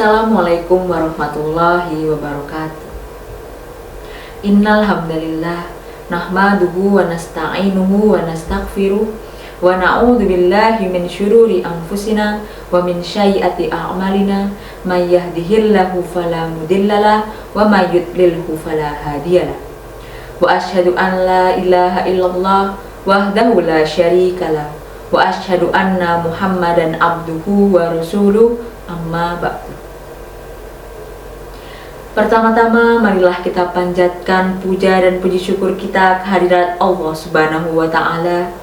Assalamualaikum warahmatullahi wabarakatuh. Innal hamdalillah nahmaduhu wa nasta'inuhu wa nastaghfiruh wa na'udzu billahi min syururi anfusina wa min sayyiati a'malina may yahdihillahu fala mudhillalah wa may yudlilhu fala hadiyalah. Wa asyhadu an la ilaha illallah wahdahu la syarikalah wa asyhadu anna Muhammadan abduhu wa rasuluh, amma ba'du. Pertama-tama marilah kita panjatkan puja dan puji syukur kita kehadirat Allah Subhanahu wa ta'ala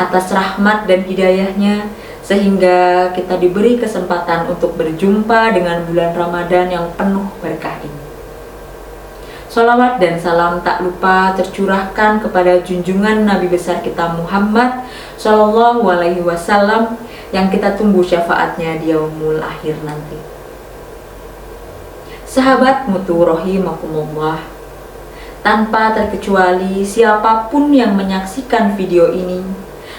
atas rahmat dan hidayahnya sehingga kita diberi kesempatan untuk berjumpa dengan bulan Ramadan yang penuh berkah ini. Sholawat dan salam tak lupa tercurahkan kepada junjungan Nabi besar kita Muhammad Sallallahu Alaihi Wasallam yang kita tunggu syafaatnya di yaumul akhir nanti. Sahabat mutu rahimakumullah, tanpa terkecuali siapapun yang menyaksikan video ini,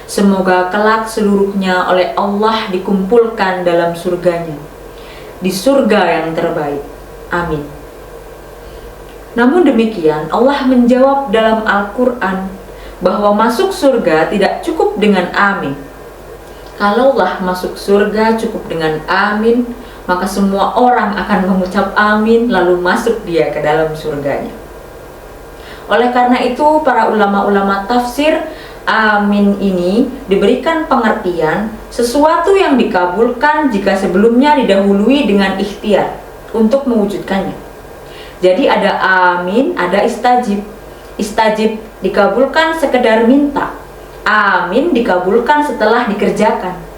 semoga kelak seluruhnya oleh Allah dikumpulkan dalam surganya, di surga yang terbaik. Amin. Namun demikian, Allah menjawab dalam Al-Quran bahwa masuk surga tidak cukup dengan amin. Kalaulah masuk surga cukup dengan amin, maka semua orang akan mengucap amin lalu masuk dia ke dalam surganya. Oleh karena itu, para ulama-ulama tafsir amin ini diberikan pengertian sesuatu yang dikabulkan jika sebelumnya didahului dengan ikhtiar untuk mewujudkannya. Jadi ada amin, ada istajib. Istajib dikabulkan sekedar minta. Amin dikabulkan setelah dikerjakan.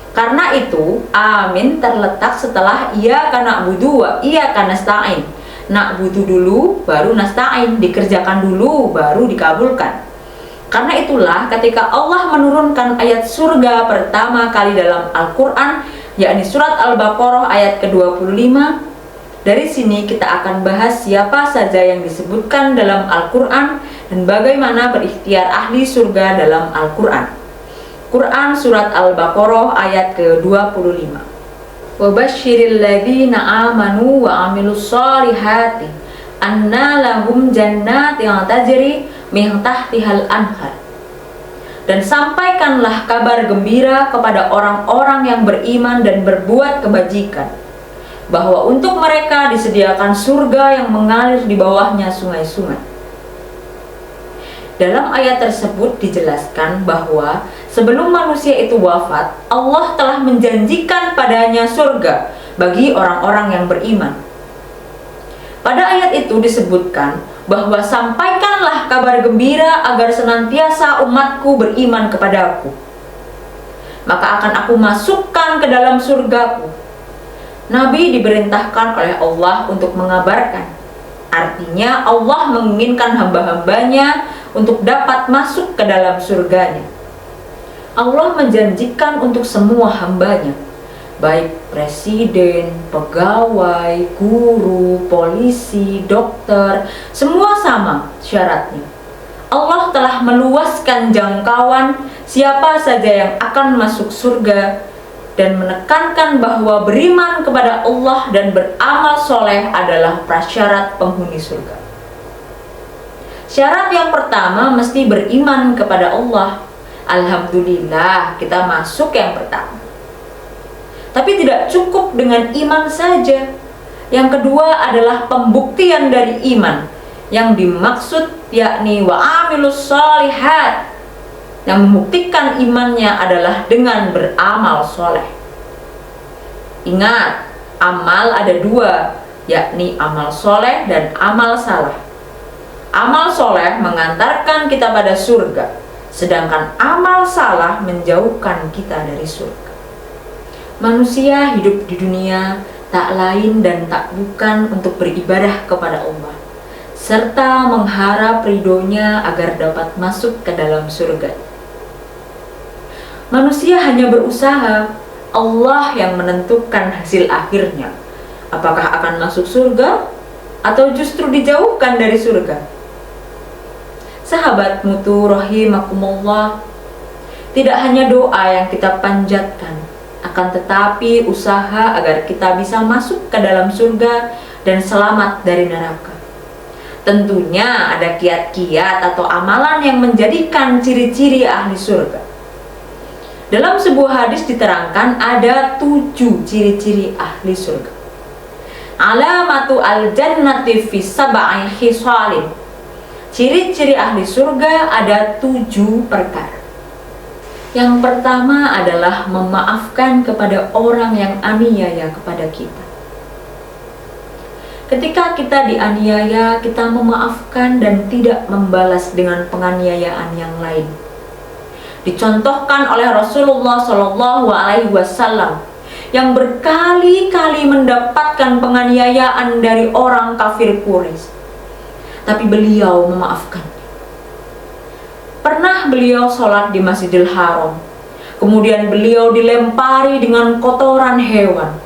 Karena itu, amin terletak setelah iyyaka na'budu wa iyyaka nasta'in. Na'budu dulu, baru nasta'in. Dikerjakan dulu, baru dikabulkan. Karena itulah ketika Allah menurunkan ayat surga pertama kali dalam Al-Quran, yakni surat Al-Baqarah ayat ke-25, dari sini kita akan bahas siapa saja yang disebutkan dalam Al-Quran dan bagaimana berikhtiar ahli surga dalam Al-Quran. Quran Surat Al-Baqarah ayat ke-25. Wa basyiril ladzina amanu wa amilus solihati anna lahum jannatin tajri min tahtihal anhar. Dan sampaikanlah kabar gembira kepada orang-orang yang beriman dan berbuat kebajikan, bahwa untuk mereka disediakan surga yang mengalir di bawahnya sungai-sungai. Dalam ayat tersebut dijelaskan bahwa sebelum manusia itu wafat, Allah telah menjanjikan padanya surga bagi orang-orang yang beriman. Pada ayat itu disebutkan bahwa sampaikanlah kabar gembira agar senantiasa umatku beriman kepadaku, maka akan aku masukkan ke dalam surgaku. Nabi diperintahkan oleh Allah untuk mengabarkan. Artinya Allah menginginkan hamba-hambanya untuk dapat masuk ke dalam surganya. Allah menjanjikan untuk semua hambanya, baik presiden, pegawai, guru, polisi, dokter, semua sama syaratnya. Allah telah meluaskan jangkauan siapa saja yang akan masuk surga dan menekankan bahwa beriman kepada Allah dan beramal soleh adalah prasyarat penghuni surga. Syarat yang pertama mesti beriman kepada Allah. Alhamdulillah kita masuk yang pertama. Tapi tidak cukup dengan iman saja. Yang kedua adalah pembuktian dari iman. Yang dimaksud yakni wa amilus sholihat. Yang membuktikan imannya adalah dengan beramal soleh. Ingat, amal ada dua, yakni amal soleh dan amal salah. Amal soleh mengantarkan kita pada surga, sedangkan amal salah menjauhkan kita dari surga. Manusia hidup di dunia tak lain dan tak bukan untuk beribadah kepada Allah, serta mengharap ridhonya agar dapat masuk ke dalam surga. Manusia hanya berusaha, Allah yang menentukan hasil akhirnya. Apakah akan masuk surga atau justru dijauhkan dari surga? Sahabat mutu rahimakumullah, tidak hanya doa yang kita panjatkan, Akan tetapi usaha agar kita bisa masuk ke dalam surga dan selamat dari neraka. Tentunya ada kiat-kiat atau amalan yang menjadikan ciri-ciri ahli surga. Dalam sebuah hadis diterangkan ada 7 ciri-ciri ahli surga. Alamatu al-jannati fi sab'i khisalin. Ciri-ciri ahli surga ada 7 perkara. Yang pertama adalah memaafkan kepada orang yang aniaya kepada kita. Ketika kita dianiaya, kita memaafkan dan tidak membalas dengan penganiayaan yang lain. Dicontohkan oleh Rasulullah SAW yang berkali-kali mendapatkan penganiayaan dari orang kafir Quraisy, tapi beliau memaafkan. Pernah beliau sholat di Masjidil Haram, kemudian beliau dilempari dengan kotoran hewan.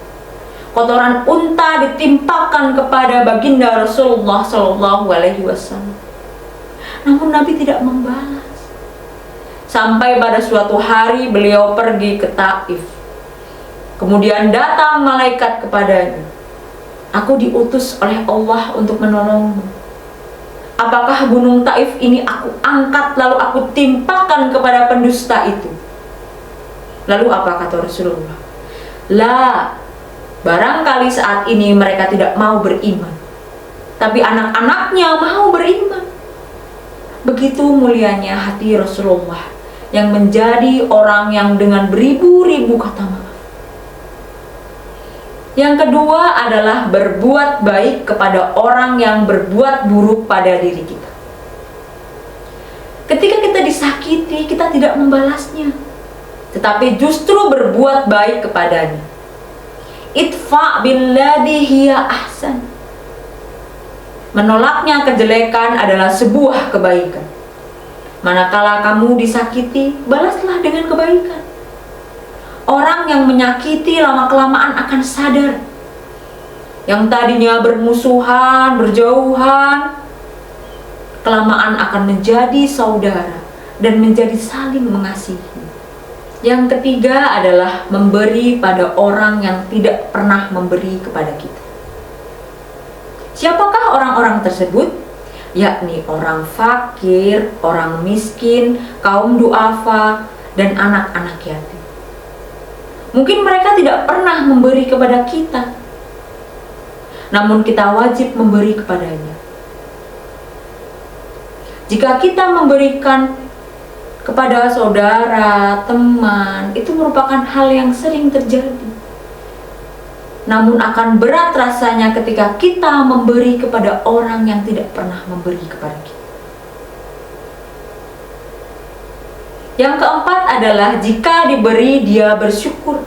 Kotoran unta ditimpakan kepada baginda Rasulullah SAW. Namun Nabi tidak membalas. Sampai pada suatu hari beliau pergi ke Taif. Kemudian datang malaikat kepadanya. Aku diutus oleh Allah untuk menolongmu. Apakah gunung Taif ini aku angkat lalu aku timpakan kepada pendusta itu? Lalu apa kata Rasulullah? La, barangkali saat ini mereka tidak mau beriman, tapi anak-anaknya mau beriman. Begitu mulianya hati Rasulullah yang menjadi orang yang dengan beribu-ribu kata maaf. Yang kedua adalah berbuat baik kepada orang yang berbuat buruk pada diri kita. Ketika kita disakiti, kita tidak membalasnya, tetapi justru berbuat baik kepadanya. Idfa billadhi hiya ahsan. Menolaknya kejelekan adalah sebuah kebaikan. Manakala kamu disakiti, balaslah dengan kebaikan. Orang yang menyakiti lama-kelamaan akan sadar. Yang tadinya bermusuhan, berjauhan, kelamaan akan menjadi saudara dan menjadi saling mengasihi. Yang ketiga adalah memberi pada orang yang tidak pernah memberi kepada kita. Siapakah orang-orang tersebut? Yakni orang fakir, orang miskin, kaum duafa, dan anak-anak yatim. Mungkin mereka tidak pernah memberi kepada kita, namun kita wajib memberi kepadanya. Jika kita memberikan kepada saudara, teman, itu merupakan hal yang sering terjadi. Namun akan berat rasanya ketika kita memberi kepada orang yang tidak pernah memberi kepada kita. Yang keempat adalah jika diberi dia bersyukur.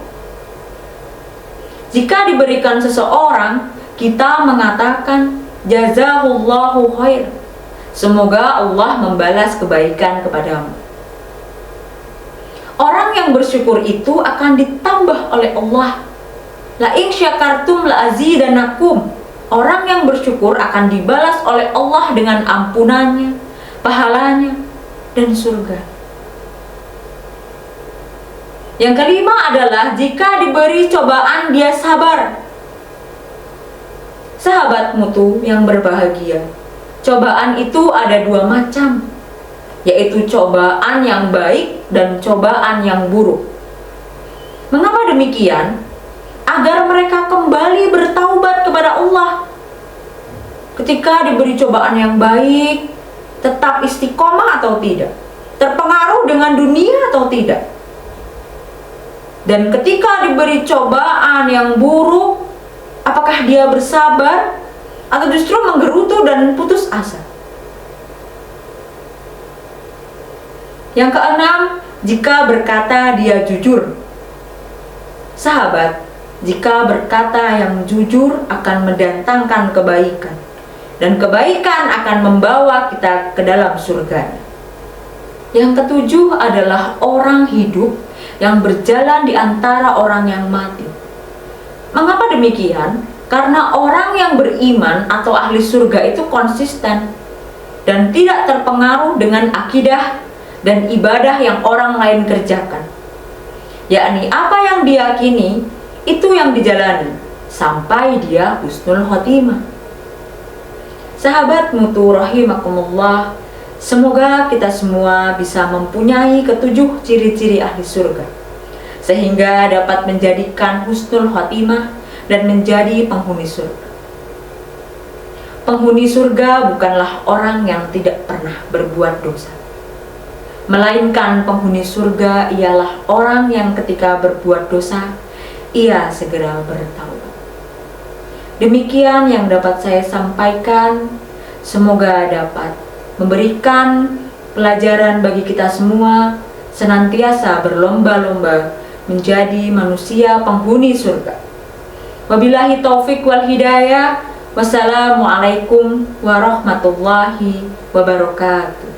Jika diberikan seseorang, kita mengatakan jazahullahu khair. Semoga Allah membalas kebaikan kepadamu. Orang yang bersyukur itu akan ditambah oleh Allah. La in syakartum la azidanakum. Orang yang bersyukur akan dibalas oleh Allah dengan ampunannya, pahalanya, dan surga. Yang kelima adalah jika diberi cobaan dia sabar. Sahabat mutu yang berbahagia, cobaan itu ada 2 macam, yaitu cobaan yang baik dan cobaan yang buruk. Mengapa demikian? Agar mereka kembali bertaubat kepada Allah. Ketika diberi cobaan yang baik, tetap istiqomah atau tidak? Terpengaruh dengan dunia atau tidak? Dan ketika diberi cobaan yang buruk, apakah dia bersabar atau justru menggerutu dan putus asa? Yang keenam, jika berkata dia jujur. Sahabat, jika berkata yang jujur akan mendatangkan kebaikan, dan kebaikan akan membawa kita ke dalam surga. Yang ketujuh adalah orang hidup yang berjalan di antara orang yang mati. Mengapa demikian? Karena orang yang beriman atau ahli surga itu konsisten dan tidak terpengaruh dengan akidah dan ibadah yang orang lain kerjakan. yakni apa yang diyakini itu yang dijalani sampai dia husnul khotimah. Sahabat mutu rahimakumullah, semoga kita semua bisa mempunyai ketujuh ciri-ciri ahli surga, sehingga dapat menjadikan husnul khotimah dan menjadi penghuni surga. Penghuni surga bukanlah orang yang tidak pernah berbuat dosa, melainkan penghuni surga ialah orang yang ketika berbuat dosa, ia segera bertaubat. Demikian yang dapat saya sampaikan, semoga dapat memberikan pelajaran bagi kita semua, senantiasa berlomba-lomba menjadi manusia penghuni surga. Wabillahi taufik wal hidayah. Wassalamualaikum warahmatullahi wabarakatuh.